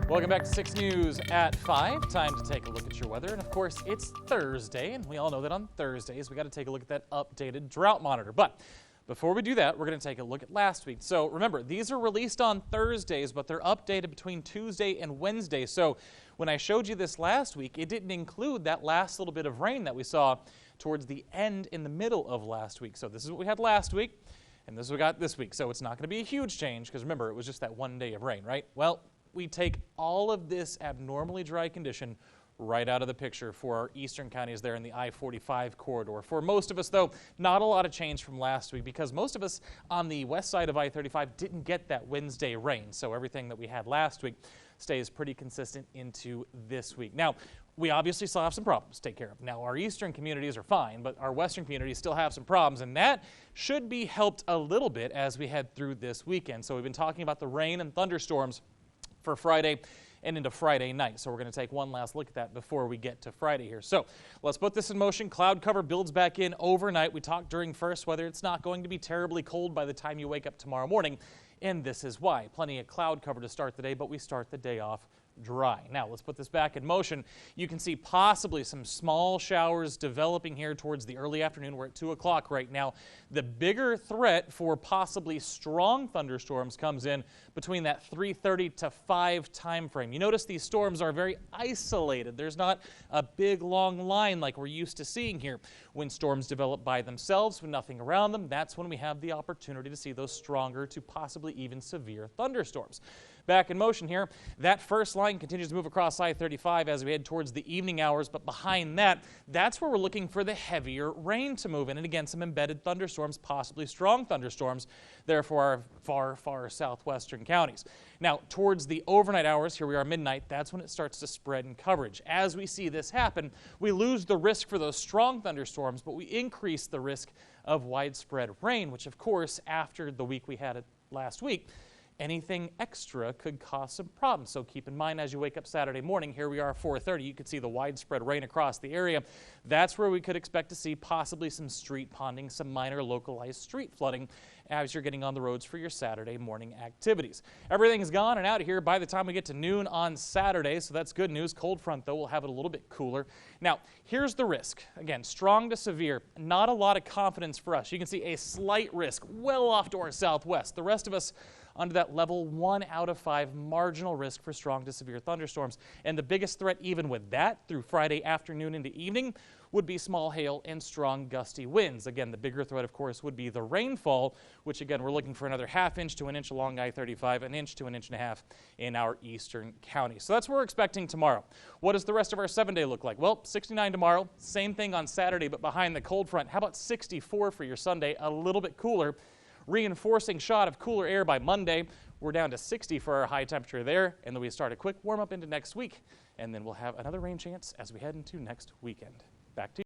Welcome back to 6 News at 5. Time to take a look at your weather. And of course, it's Thursday, and we all know that on Thursdays, we got to take a look at that updated drought monitor. But before we do that, we're going to take a look at last week. So remember, these are released on Thursdays, but they're updated between Tuesday and Wednesday. So when I showed you this last week, it didn't include that last little bit of rain that we saw towards the end in the middle of last week. So this is what we had last week, and this is what we got this week. So it's not going to be a huge change because remember, it was just that one day of rain, right? Well, we take all of this abnormally dry condition right out of the picture for our eastern counties there in the I-45 corridor. For most of us, though, not a lot of change from last week because most of us on the west side of I-35 didn't get that Wednesday rain. So everything that we had last week stays pretty consistent into this week. Now, we obviously still have some problems to take care of. Now, our eastern communities are fine, but our western communities still have some problems, and that should be helped a little bit as we head through this weekend. So we've been talking about the rain and thunderstorms for Friday and into Friday night. So we're going to take one last look at that before we get to Friday here. So let's put this in motion. Cloud cover builds back in overnight. We talked during first weather. It's not going to be terribly cold by the time you wake up tomorrow morning. And this is why. Plenty of cloud cover to start the day, but we start the day off dry. Now let's put this back in motion. You can see possibly some small showers developing here towards the early afternoon. We're at 2 o'clock right now. The bigger threat for possibly strong thunderstorms comes in between that 3:30 to 5 time frame. You notice these storms are very isolated. There's not a big long line like we're used to seeing here. When storms develop by themselves with nothing around them, that's when we have the opportunity to see those stronger to possibly even severe thunderstorms. Back in motion here, that first line continues to move across I-35 as we head towards the evening hours, but behind that, that's where we're looking for the heavier rain to move in, and again, some embedded thunderstorms, possibly strong thunderstorms, there for our far, far southwestern counties. Now, towards the overnight hours, here we are midnight, that's when it starts to spread in coverage. As we see this happen, we lose the risk for those strong thunderstorms, but we increase the risk of widespread rain, which of course, after the week we had it last week, anything extra could cause some problems. So keep in mind as you wake up Saturday morning, here we are at 4:30, you could see the widespread rain across the area. That's where we could expect to see possibly some street ponding, some minor localized street flooding as you're getting on the roads for your Saturday morning activities. Everything is gone and out of here by the time we get to noon on Saturday, so that's good news. Cold front, though, will have it a little bit cooler. Now, here's the risk. Again, strong to severe, not a lot of confidence for us. You can see a slight risk well off to our southwest. The rest of us under that level 1 out of 5 marginal risk for strong to severe thunderstorms. And the biggest threat even with that through Friday afternoon into evening would be small hail and strong gusty winds. Again, the bigger threat, of course, would be the rainfall, which again, we're looking for another ½ inch to 1 inch along I-35, 1 inch to 1.5 inches in our eastern counties. So that's what we're expecting tomorrow. What does the rest of our 7-day look like? Well, 69 tomorrow, same thing on Saturday, but behind the cold front. How about 64 for your Sunday, a little bit cooler. Reinforcing shot of cooler air by Monday. We're down to 60 for our high temperature there, and then we start a quick warm up into next week, and then we'll have another rain chance as we head into next weekend. Back to you.